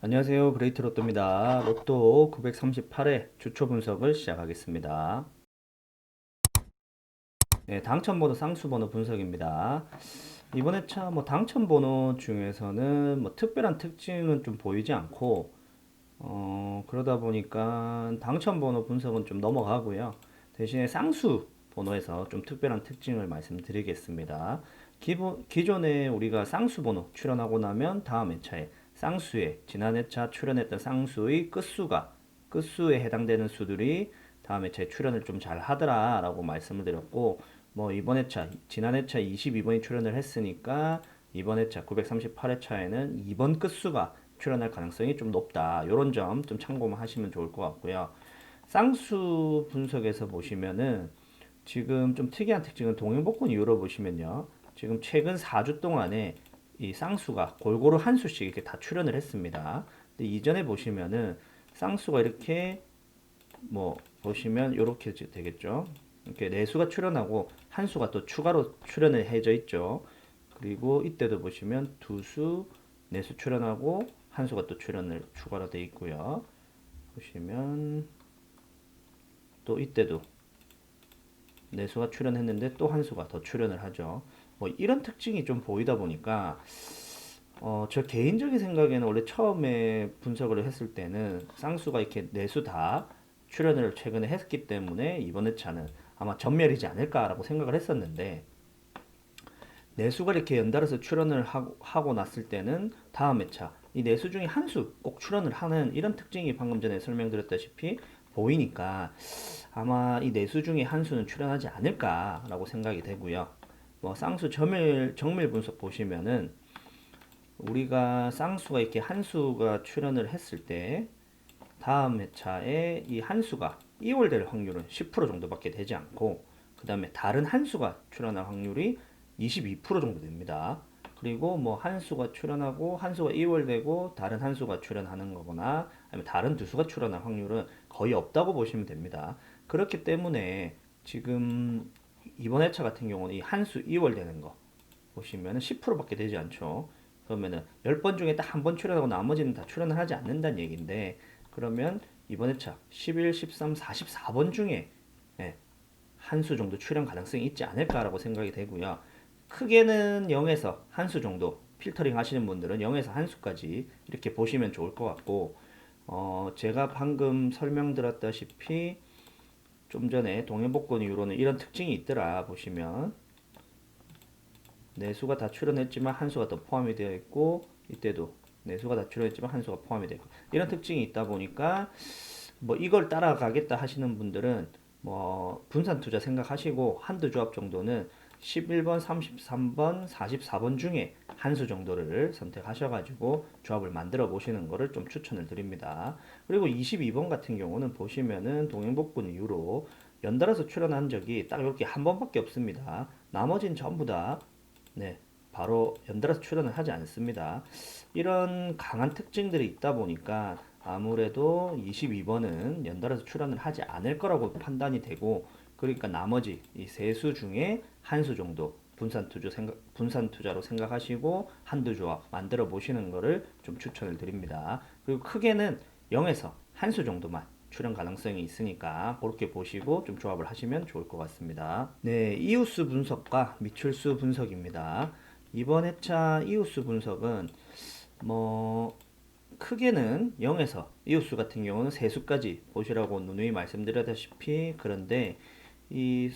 안녕하세요. 그레이트 로또입니다. 로또 938회 주초 분석을 시작하겠습니다. 네, 당첨번호 쌍수번호 분석입니다. 이번 회차 당첨번호 중에서는 특별한 특징은 좀 보이지 않고 그러다 보니까 당첨번호 분석은 좀 넘어가고요. 대신에 쌍수 번호에서 좀 특별한 특징을 말씀드리겠습니다. 기존에 우리가 쌍수 번호 출연하고 나면 다음 회차에 쌍수에 지난 회차 출연했던 쌍수의 끝수에 해당되는 수들이 다음 회차에 출연을 좀 잘 하더라라고 말씀을 드렸고, 이번 회차 지난 회차 22번이 출연을 했으니까 이번 회차 938회차에는 이번 끝수가 출연할 가능성이 좀 높다. 이런 점 좀 참고만 하시면 좋을 것 같고요. 쌍수 분석에서 보시면은 지금 좀 특이한 특징은 동행복권 이후로 보시면요. 지금 최근 4주 동안에 이 쌍수가 골고루 한 수씩 이렇게 다 출연을 했습니다. 근데 이전에 보시면은 쌍수가 이렇게 보시면 이렇게 되겠죠. 이렇게 네 수가 출연하고 한 수가 또 추가로 출연을 해져 있죠. 그리고 이때도 보시면 두 수, 네 수 출연하고 한 수가 또 출연을 추가로 돼 있고요. 보시면 또 이때도 네 수가 출연했는데 또 한 수가 더 출연을 하죠. 이런 특징이 좀 보이다 보니까 저 개인적인 생각에는 원래 처음에 분석을 했을 때는 쌍수가 이렇게 네 수 다 출연을 최근에 했기 때문에 이번 회차는 아마 전멸이지 않을까라고 생각을 했었는데 내수가 이렇게 연달아서 출연을 하고 났을 때는 다음 회차 이 내수 중에 한 수 꼭 출연을 하는 이런 특징이 방금 전에 설명드렸다시피 보이니까 아마 이 내수 중에 한 수는 출연하지 않을까라고 생각이 되고요. 쌍수 정밀 분석 보시면은 우리가 쌍수가 이렇게 한 수가 출연을 했을 때 다음 회차에 이 한 수가 이월될 확률은 10% 정도밖에 되지 않고 그 다음에 다른 한 수가 출연할 확률이 22% 정도 됩니다. 그리고 한 수가 출연하고 한 수가 이월되고 다른 한 수가 출연하는 거거나 아니면 다른 두 수가 출연할 확률은 거의 없다고 보시면 됩니다. 그렇기 때문에 지금 이번 회차 같은 경우는 이 한 수 이월되는 거 보시면 10%밖에 되지 않죠. 그러면은 10번 중에 딱 한 번 출연하고 나머지는 다 출연을 하지 않는다는 얘기인데 그러면 이번 회차 11, 13, 44번 중에 한 수 정도 출연 가능성이 있지 않을까라고 생각이 되고요. 크게는 0에서 한 수 정도 필터링 하시는 분들은 0에서 한 수까지 이렇게 보시면 좋을 것 같고 제가 방금 설명드렸다시피 좀 전에 동해복권 이후로는 이런 특징이 있더라 보시면 네 수가 다 출연했지만 한 수가 더 포함이 되어 있고 이때도 네 수가 다 출연했지만 한 수가 포함이 되어 있고 이런 특징이 있다 보니까 이걸 따라가겠다 하시는 분들은 분산 투자 생각하시고 한두 조합 정도는 11번, 33번, 44번 중에 한 수 정도를 선택하셔가지고 조합을 만들어 보시는 것을 좀 추천을 드립니다. 그리고 22번 같은 경우는 보시면은 동행복권 이후로 연달아서 출연한 적이 딱 이렇게 한 번밖에 없습니다. 나머지는 전부 다 네, 바로 연달아서 출연을 하지 않습니다. 이런 강한 특징들이 있다 보니까 아무래도 22번은 연달아서 출연을 하지 않을 거라고 판단이 되고 그러니까 나머지 이 세 수 중에 한 수 정도 분산 투자로 생각하시고 한두 조합 만들어 보시는 것을 좀 추천을 드립니다. 그리고 크게는 0에서 한 수 정도만 출연 가능성이 있으니까 그렇게 보시고 좀 조합을 하시면 좋을 것 같습니다. 네, 이웃수 분석과 미출수 분석입니다. 이번 회차 이웃수 분석은 뭐 크게는 0에서 이웃수 같은 경우는 세수까지 보시라고 누누이 말씀드렸다시피 그런데 이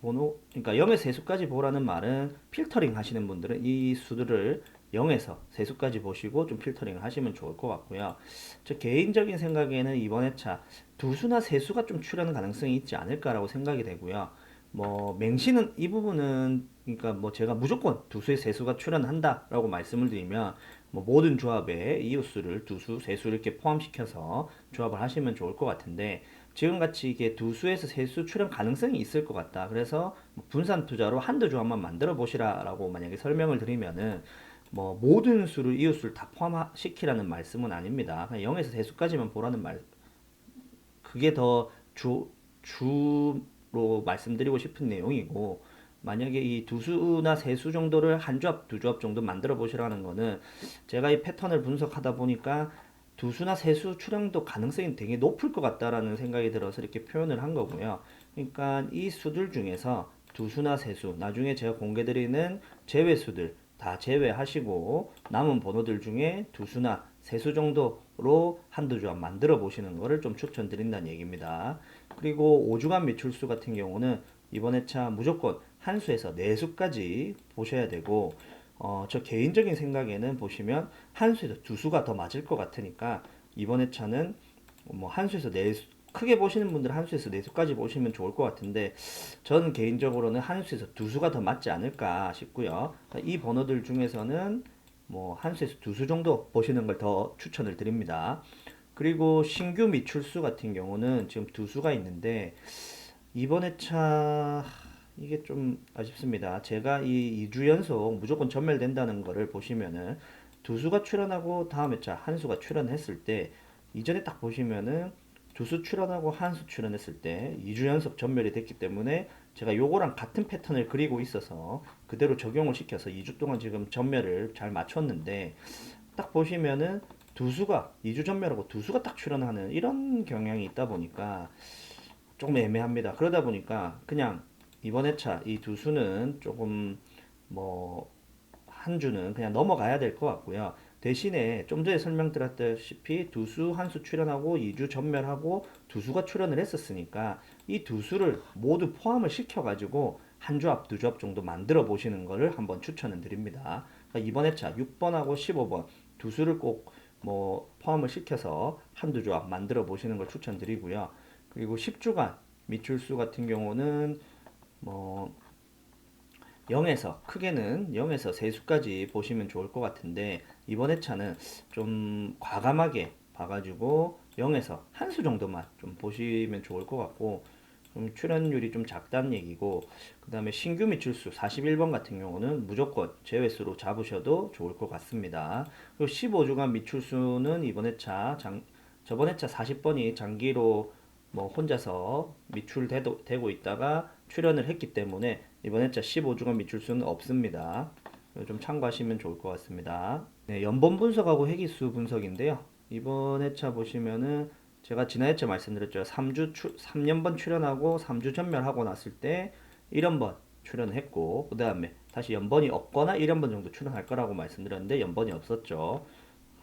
번호 그러니까 0에서 세수까지 보라는 말은 필터링 하시는 분들은 이 수들을 0에서 세수까지 보시고 좀 필터링을 하시면 좋을 것 같고요. 저 개인적인 생각에는 이번 회차 두수나 세수가 좀 출연 가능성이 있지 않을까라고 생각이 되고요. 맹신은 이 부분은 그러니까 제가 무조건 두수의 세수가 출연한다라고 말씀을 드리면 모든 조합에 이웃수를 두수, 세수 이렇게 포함시켜서 조합을 하시면 좋을 것 같은데 지금같이 이게 두수에서 세수 출현 가능성이 있을 것 같다. 그래서 분산 투자로 한두 조합만 만들어 보시라라고 만약에 설명을 드리면은 모든 수를 이웃수를 다 포함시키라는 말씀은 아닙니다. 그냥 0에서 세수까지만 보라는 말 그게 더 주로 말씀드리고 싶은 내용이고 만약에 이 두수나 세수 정도를 한 조합, 두 조합 정도 만들어 보시라는 거는 제가 이 패턴을 분석하다 보니까 두수나 세수 출현도 가능성이 되게 높을 것 같다라는 생각이 들어서 이렇게 표현을 한 거고요. 그러니까 이 수들 중에서 두수나 세수, 나중에 제가 공개드리는 제외수들 다 제외하시고 남은 번호들 중에 두수나 세수 정도로 한두 조합 만들어 보시는 거를 좀 추천드린다는 얘기입니다. 그리고 5주간 미출수 같은 경우는 이번 회차 무조건 한 수에서 네 수까지 보셔야 되고, 저 개인적인 생각에는 보시면 한 수에서 두 수가 더 맞을 것 같으니까 이번 회차는 뭐 한 수에서 네 수, 크게 보시는 분들은 한 수에서 네 수까지 보시면 좋을 것 같은데 저는 개인적으로는 한 수에서 두 수가 더 맞지 않을까 싶고요. 이 번호들 중에서는 뭐 한 수에서 두 수 정도 보시는 걸 더 추천을 드립니다. 그리고 신규 미출수 같은 경우는 지금 두 수가 있는데 이번 회차 이게 좀 아쉽습니다. 제가 이 2주 연속 무조건 전멸된다는 거를 보시면은 두 수가 출연하고 다음 회차 한 수가 출연했을 때 이전에 딱 보시면은 두 수 출연하고 한 수 출연했을 때 2주 연속 전멸이 됐기 때문에 제가 요거랑 같은 패턴을 그리고 있어서 그대로 적용을 시켜서 2주 동안 지금 전멸을 잘 맞췄는데 딱 보시면은 두 수가 2주 전멸하고 두 수가 딱 출연하는 이런 경향이 있다 보니까 조금 애매합니다. 그러다 보니까 그냥 이번 회차 이 두 수는 조금 뭐 한 주는 그냥 넘어가야 될 것 같고요. 대신에 좀 전에 설명드렸다시피 두 수, 한 수 출연하고 2주 전멸하고 두 수가 출연을 했었으니까 이 두 수를 모두 포함을 시켜가지고 한 조합, 두 조합 정도 만들어 보시는 것을 한번 추천을 드립니다. 그러니까 이번 회차 6번하고 15번 두 수를 꼭 뭐 포함을 시켜서 한두 조합 만들어 보시는 걸 추천드리고요. 그리고 10주간 미출수 같은 경우는 뭐 0에서 크게는 0에서 세수까지 보시면 좋을 것 같은데 이번 회차는 좀 과감하게 봐가지고 0에서 한 수 정도만 좀 보시면 좋을 것 같고 좀 출연율이 좀 작다는 얘기고 그 다음에 신규 미출수 41번 같은 경우는 무조건 제외수로 잡으셔도 좋을 것 같습니다. 그리고 15주간 미출수는 이번 회차 저번 회차 40번이 장기로 뭐 혼자서 되고 있다가 출연을 했기 때문에 이번 회차 15주간 미출수는 없습니다. 좀 참고하시면 좋을 것 같습니다. 네, 연본 분석하고 회기수 분석인데요. 이번 회차 보시면은 제가 지난 회차 말씀드렸죠. 3년번 출연하고 3주 전멸하고 났을 때 1연번 출연했고 그 다음에 다시 연번이 없거나 1연번 정도 출연할 거라고 말씀드렸는데 연번이 없었죠.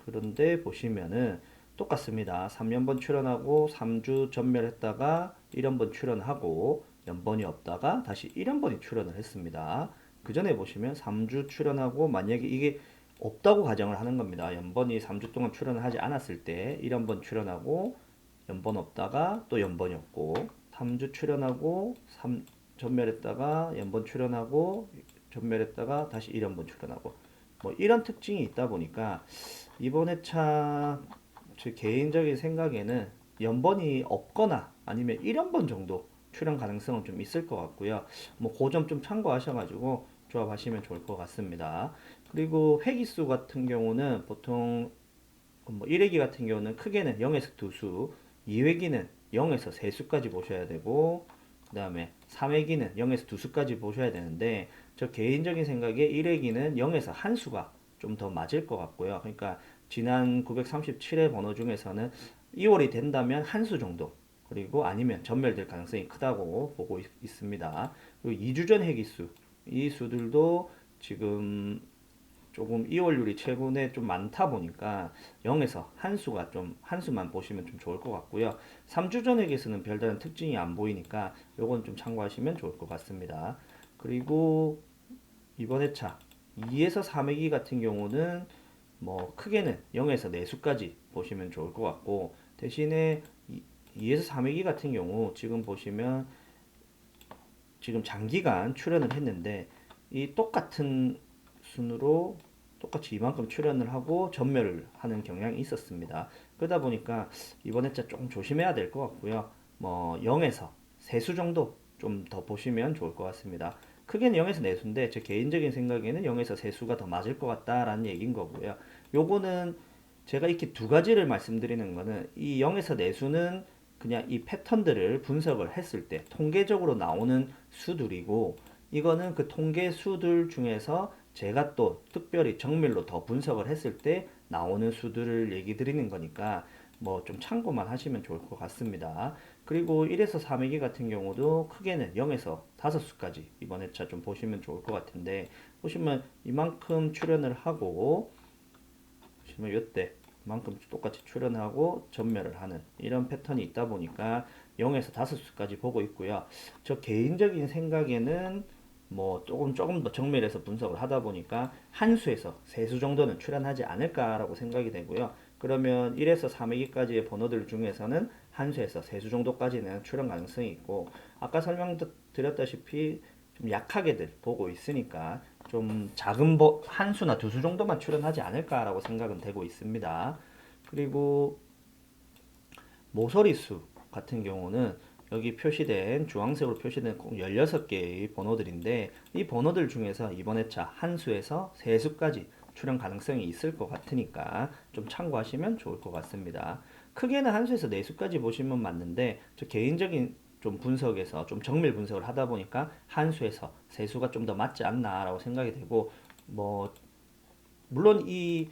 그런데 보시면은 똑같습니다. 3년번 출연하고 3주 전멸했다가 1연번 출연하고 연번이 없다가 다시 1연번이 출연을 했습니다. 그 전에 보시면 3주 출연하고 만약에 이게 없다고 가정을 하는 겁니다. 연번이 3주 동안 출연을 하지 않았을 때 1연번 출연하고 연번 없다가 또 연번이 없고 3주 출연하고 전멸했다가 연번 출연하고 전멸했다가 다시 1연번 출연하고 뭐 이런 특징이 있다 보니까 이번 회차 제 개인적인 생각에는 연번이 없거나 아니면 1연번 정도 출연 가능성은 좀 있을 것 같고요. 뭐 그 점 좀 참고하셔가지고 조합하시면 좋을 것 같습니다. 그리고 회기수 같은 경우는 보통 뭐 1회기 같은 경우는 크게는 0에서 2수, 2회기는 0에서 3수까지 보셔야 되고 그 다음에 3회기는 0에서 2수까지 보셔야 되는데 저 개인적인 생각에 1회기는 0에서 1수가 좀 더 맞을 것 같고요. 그러니까 지난 937회 번호 중에서는 2월이 된다면 한 수 정도 그리고 아니면 전멸될 가능성이 크다고 보고 있습니다. 그리고 2주 전 회기수 이 수들도 지금 조금 이월율이 최근에 좀 많다 보니까 0에서 한 수가 좀 한 수만 보시면 좀 좋을 것 같고요. 3주 전액에서는 별다른 특징이 안 보이니까 요건 좀 참고하시면 좋을 것 같습니다. 그리고 이번 회차 2에서 3회기 같은 경우는 뭐 크게는 0에서 4수까지 보시면 좋을 것 같고 대신에 2에서 3회기 같은 경우 지금 보시면 지금 장기간 출연을 했는데 이 똑같은 순으로 똑같이 이만큼 출연을 하고 전멸을 하는 경향이 있었습니다. 그러다 보니까 이번 회차 조금 조심해야 될 것 같고요. 뭐 0에서 3수 정도 좀 더 보시면 좋을 것 같습니다. 크게는 0에서 4수인데 제 개인적인 생각에는 0에서 3수가 더 맞을 것 같다라는 얘기인 거고요. 요거는 제가 이렇게 두 가지를 말씀드리는 거는 이 0에서 4수는 그냥 이 패턴들을 분석을 했을 때 통계적으로 나오는 수들이고 이거는 그 통계 수들 중에서 제가 또 특별히 정밀로 더 분석을 했을 때 나오는 수들을 얘기 드리는 거니까 뭐 좀 참고만 하시면 좋을 것 같습니다. 그리고 1에서 3회기 같은 경우도 크게는 0에서 5수까지 이번 회차 좀 보시면 좋을 것 같은데, 보시면 이만큼 출연을 하고, 보시면 이때 이만큼 똑같이 출연하고 전멸을 하는 이런 패턴이 있다 보니까 0에서 5수까지 보고 있고요. 저 개인적인 생각에는 뭐 조금 더 정밀해서 분석을 하다 보니까 한 수에서 세 수 정도는 출연하지 않을까라고 생각이 되고요. 그러면 1에서 3회기까지의 번호들 중에서는 한 수에서 세 수 정도까지는 출연 가능성이 있고, 아까 설명드렸다시피 좀 약하게들 보고 있으니까 좀 작은 한 수나 두 수 정도만 출연하지 않을까라고 생각은 되고 있습니다. 그리고 모서리 수 같은 경우는 여기 표시된 주황색으로 표시된 꼭 16개의 번호들인데, 이 번호들 중에서 이번 회차 한 수에서 세 수까지 출연 가능성이 있을 것 같으니까 좀 참고하시면 좋을 것 같습니다. 크게는 한 수에서 네 수까지 보시면 맞는데, 저 개인적인 좀 분석에서 좀 정밀 분석을 하다 보니까 한 수에서 세 수가 좀 더 맞지 않나라고 생각이 되고, 뭐 물론 이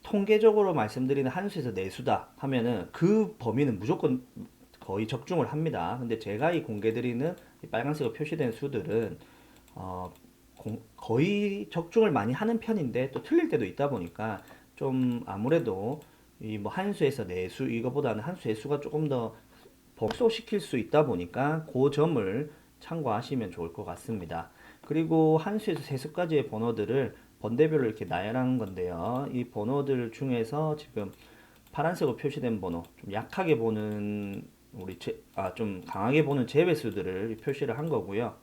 통계적으로 말씀드리는 한 수에서 네 수다 하면은 그 범위는 무조건 거의 적중을 합니다. 근데 제가 이 공개드리는 이 빨간색으로 표시된 수들은 어, 거의 적중을 많이 하는 편인데 또 틀릴 때도 있다 보니까 좀 아무래도 이 뭐 한 수에서 네 수 이거보다는 한 수의 수가 조금 더 복소시킬 수 있다 보니까 그 점을 참고하시면 좋을 것 같습니다. 그리고 한 수에서 세 수까지의 번호들을 번대별로 이렇게 나열한 건데요. 이 번호들 중에서 지금 파란색으로 표시된 번호, 좀 약하게 보는 좀 강하게 보는 제외수들을 표시를 한 거고요.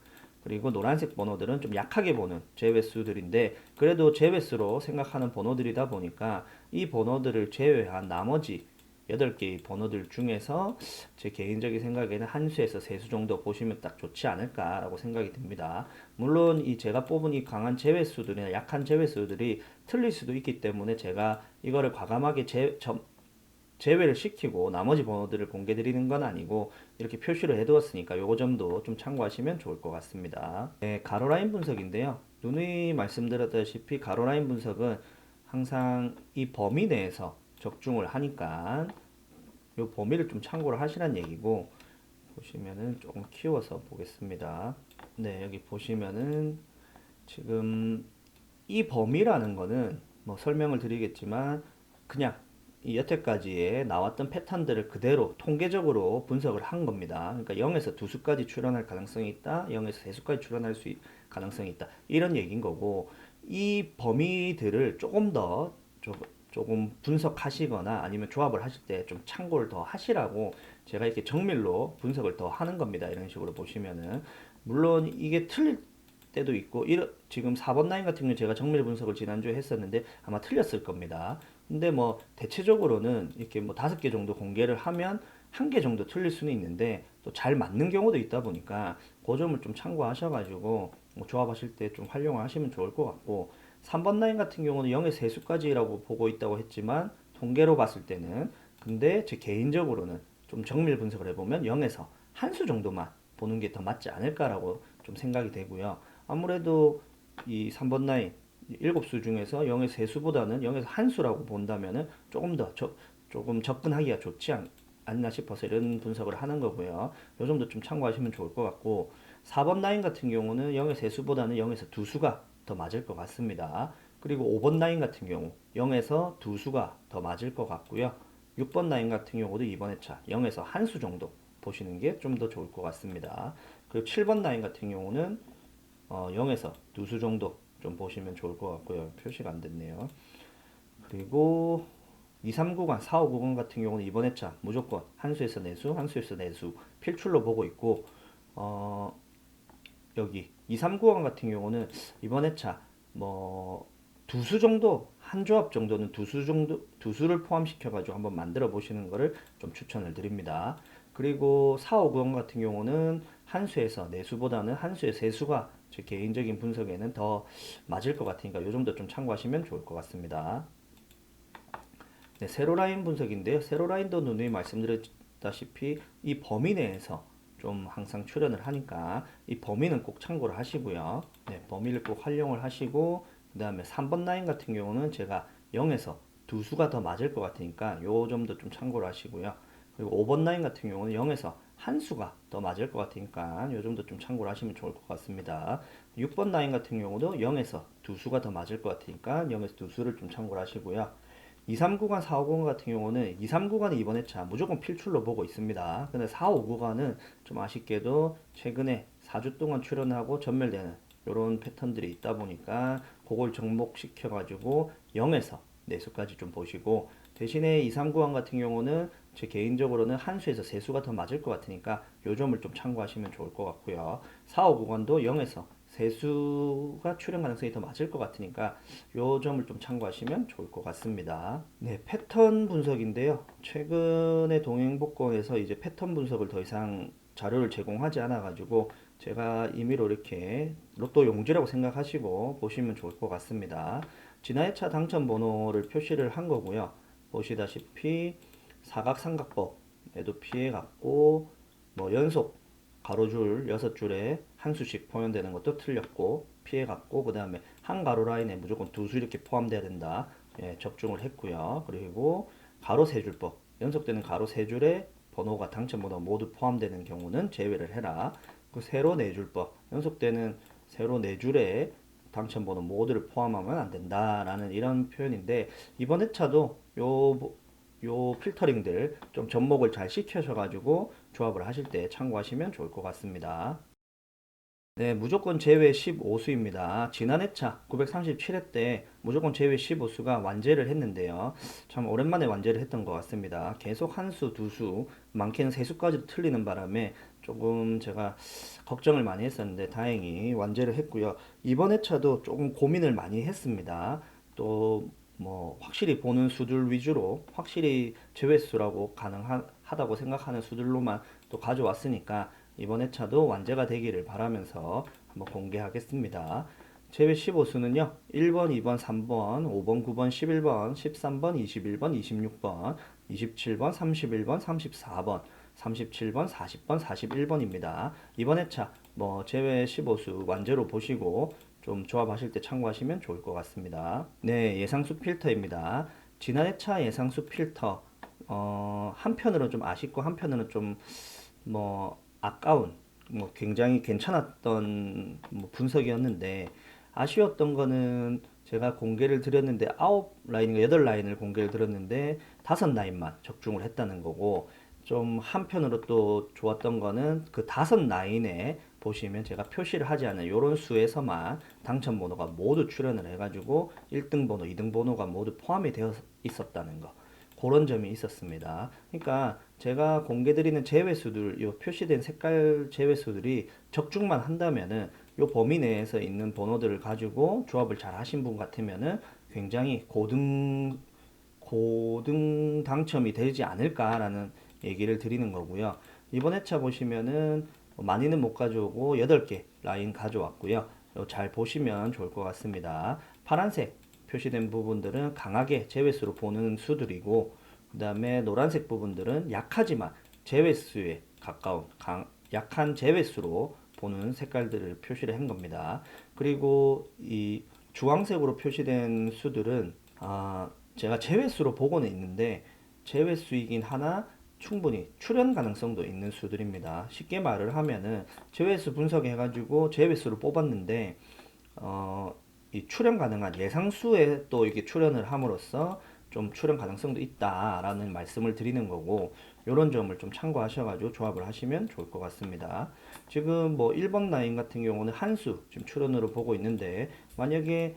그리고 노란색 번호들은 좀 약하게 보는 제외수들인데, 그래도 제외수로 생각하는 번호들이다 보니까 이 번호들을 제외한 나머지 8개의 번호들 중에서 제 개인적인 생각에는 한 수에서 세 수 정도 보시면 딱 좋지 않을까라고 생각이 듭니다. 물론 이 제가 뽑은 이 강한 제외수들이나 약한 제외수들이 틀릴 수도 있기 때문에 제가 이거를 과감하게 제외를 시키고 나머지 번호들을 공개 드리는 건 아니고 이렇게 표시를 해두었으니까 요거 점도 좀 참고하시면 좋을 것 같습니다. 네, 가로라인 분석인데요. 누누이 말씀드렸다시피 가로라인 분석은 항상 이 범위 내에서 적중을 하니까 요 범위를 좀 참고를 하시란 얘기고, 보시면은 조금 키워서 보겠습니다. 네, 여기 보시면은 지금 이 범위라는 거는 뭐 설명을 드리겠지만 그냥 이 여태까지의 나왔던 패턴들을 그대로 통계적으로 분석을 한 겁니다. 그러니까 0에서 2수까지 출현할 가능성이 있다, 0에서 3수까지 출현할 가능성이 있다, 이런 얘기인 거고, 이 범위들을 조금 더 조금 분석하시거나 아니면 조합을 하실 때 좀 참고를 더 하시라고 제가 이렇게 정밀로 분석을 더 하는 겁니다. 이런 식으로 보시면은 물론 이게 틀릴 때도 있고, 지금 4번 라인 같은 경우 제가 정밀 분석을 지난주에 했었는데 아마 틀렸을 겁니다. 근데 뭐 대체적으로는 이렇게 뭐 5개 정도 공개를 하면 1개 정도 틀릴 수는 있는데 또 잘 맞는 경우도 있다 보니까 그 점을 좀 참고하셔가지고 뭐 조합하실 때 좀 활용을 하시면 좋을 것 같고, 3번 라인 같은 경우는 0에서 3수까지라고 보고 있다고 했지만 통계로 봤을 때는, 근데 제 개인적으로는 좀 정밀 분석을 해보면 0에서 한 수 정도만 보는 게 더 맞지 않을까라고 좀 생각이 되고요. 아무래도 이 3번 라인 7수 중에서 0에서 3수보다는 0에서 한 수라고 본다면은 조금 접근하기가 좋지 않나 싶어서 이런 분석을 하는 거고요. 요 점도 좀 참고하시면 좋을 것 같고, 4번 라인 같은 경우는 0에서 3수보다는 0에서 2수가 더 맞을 것 같습니다. 그리고 5번 라인 같은 경우 0에서 2수가 더 맞을 것 같고요. 6번 라인 같은 경우도 이번 회차 0에서 한 수 정도 보시는 게 좀 더 좋을 것 같습니다. 그리고 7번 라인 같은 경우는 0에서 2수 정도 좀 보시면 좋을 것 같고요. 표시가 안 됐네요. 그리고 2, 3 구간, 4, 5 구간 같은 경우는 이번 회차 무조건 한 수에서 내수, 한 수에서 내수 필출로 보고 있고, 어, 여기 2, 3 구간 같은 경우는 이번 회차 뭐 두 수 정도, 한 조합 정도는 두 수 정도, 두 수를 포함시켜 가지고 한번 만들어 보시는 거를 좀 추천을 드립니다. 그리고 4, 5 구간 같은 경우는 한 수에서 네 수보다는 한 수에 세 수가 제 개인적인 분석에는 더 맞을 것 같으니까 요 정도 좀 참고하시면 좋을 것 같습니다. 네, 세로 라인 분석인데요. 세로 라인도 누누이 말씀드렸다시피 이 범위 내에서 좀 항상 출연을 하니까 이 범위는 꼭 참고를 하시고요. 네, 범위를 꼭 활용을 하시고, 그 다음에 3번 라인 같은 경우는 제가 0에서 두 수가 더 맞을 것 같으니까 요 점도 좀 참고를 하시고요. 그리고 5번 라인 같은 경우는 0에서 한 수가 더 맞을 것 같으니까 요 점도 좀 참고를 하시면 좋을 것 같습니다. 6번 라인 같은 경우도 0에서 두 수가 더 맞을 것 같으니까 0에서 두 수를 좀 참고를 하시고요. 2, 3 구간, 4, 5 구간 같은 경우는 2, 3 구간이 이번 회차 무조건 필출로 보고 있습니다. 근데 4, 5 구간은 좀 아쉽게도 최근에 4주 동안 출연하고 전멸되는 이런 패턴들이 있다 보니까 그걸 접목시켜 가지고 0에서 4수까지 좀 보시고, 대신에 2, 3 구간 같은 경우는 제 개인적으로는 한 수에서 세 수가 더 맞을 것 같으니까 요 점을 좀 참고하시면 좋을 것 같고요. 4, 5 구간도 0에서 세수가 출현 가능성이 더 맞을 것 같으니까 요 점을 좀 참고하시면 좋을 것 같습니다. 네, 패턴 분석인데요. 최근에 동행복권에서 이제 패턴 분석을 더 이상 자료를 제공하지 않아 가지고 제가 임의로 이렇게 로또 용지라고 생각하시고 보시면 좋을 것 같습니다. 지난해차 당첨 번호를 표시를 한 거고요. 보시다시피 사각삼각법에도 피해 갔고, 뭐 연속 가로줄 6줄에 한 수씩 포함되는 것도 틀렸고 피해 갔고, 그 다음에 한 가로 라인에 무조건 두 수 이렇게 포함돼야 된다. 예, 적중을 했고요. 그리고 가로 세 줄법, 연속되는 가로 세 줄에 번호가 당첨 번호 모두 포함되는 경우는 제외를 해라. 그 세로 네 줄법, 연속되는 세로 네 줄에 당첨 번호 모두를 포함하면 안 된다라는 이런 표현인데, 이번 회차도 요 필터링들 좀 접목을 잘 시켜셔가지고 조합을 하실 때 참고하시면 좋을 것 같습니다. 네, 무조건 제외 15수입니다. 지난 회차 937회 때 무조건 제외 15수가 완제를 했는데요. 참 오랜만에 완제를 했던 것 같습니다. 계속 한 수, 두 수, 많게는 세 수까지도 틀리는 바람에 조금 제가 걱정을 많이 했었는데 다행히 완제를 했고요. 이번 회차도 조금 고민을 많이 했습니다. 또 뭐 확실히 보는 수들 위주로 확실히 제외수라고 가능하다고 생각하는 수들로만 또 가져왔으니까 이번 회차도 완제가 되기를 바라면서 한번 공개하겠습니다. 제외 15수는요. 1번, 2번, 3번, 5번, 9번, 11번, 13번, 21번, 26번, 27번, 31번, 34번, 37번, 40번, 41번입니다. 이번 회차 뭐 제외 15수 완제로 보시고 좀 조합하실 때 참고하시면 좋을 것 같습니다. 네, 예상수 필터입니다. 지난 회차 예상수 필터 한편으로는 좀 아쉽고 한편으로는 좀 뭐 아까운, 뭐 굉장히 괜찮았던 뭐 분석이었는데, 아쉬웠던 거는 제가 공개를 드렸는데 9라인인가 8라인을 공개를 드렸는데 5라인만 적중을 했다는 거고, 좀 한편으로 또 좋았던 거는 그 5라인에 보시면 제가 표시를 하지 않은 요런 수에서만 당첨 번호가 모두 출현을 해가지고 1등 번호, 2등 번호가 모두 포함이 되어 있었다는 거, 그런 점이 있었습니다. 그러니까 제가 공개드리는 제외수들, 요 표시된 색깔 제외수들이 적중만 한다면은 요 범위 내에서 있는 번호들을 가지고 조합을 잘 하신 분 같으면은 굉장히 고등 당첨이 되지 않을까라는 얘기를 드리는 거고요. 이번 회차 보시면은 많이는 못 가져오고 8개 라인 가져왔고요. 잘 보시면 좋을 것 같습니다. 파란색 표시된 부분들은 강하게 제외수로 보는 수들이고, 그 다음에 노란색 부분들은 약하지만 제외수에 가까운 약한 제외수로 보는 색깔들을 표시를 한 겁니다. 그리고 이 주황색으로 표시된 수들은 제가 제외수로 보고는 있는데 제외수이긴 하나 충분히 출현 가능성도 있는 수들입니다. 쉽게 말을 하면은 제외수 분석해가지고 제외수를 뽑았는데 이 출현 가능한 예상수에 또 이게 출현을 함으로써 좀 출현 가능성도 있다라는 말씀을 드리는 거고, 이런 점을 좀 참고하셔가지고 조합을 하시면 좋을 것 같습니다. 지금 뭐 1번 라인 같은 경우는 한 수 지금 출현으로 보고 있는데, 만약에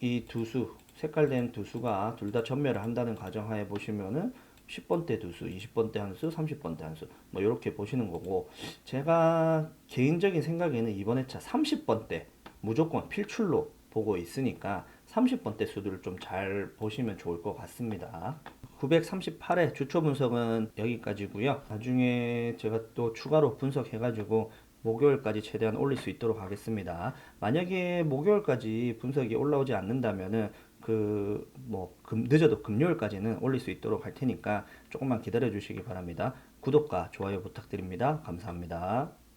이 두 수, 색깔된 두 수가 둘 다 전멸을 한다는 가정하에 보시면은 10번대 두 수, 20번대 한 수, 30번대 한 수, 뭐 이렇게 보시는 거고, 제가 개인적인 생각에는 이번 회차 30번대 무조건 필출로 보고 있으니까 30번대 수들을 좀 잘 보시면 좋을 것 같습니다. 938회 주초 분석은 여기까지고요. 나중에 제가 또 추가로 분석해가지고 목요일까지 최대한 올릴 수 있도록 하겠습니다. 만약에 목요일까지 분석이 올라오지 않는다면은 늦어도 금요일까지는 올릴 수 있도록 할 테니까 조금만 기다려 주시기 바랍니다. 구독과 좋아요 부탁드립니다. 감사합니다.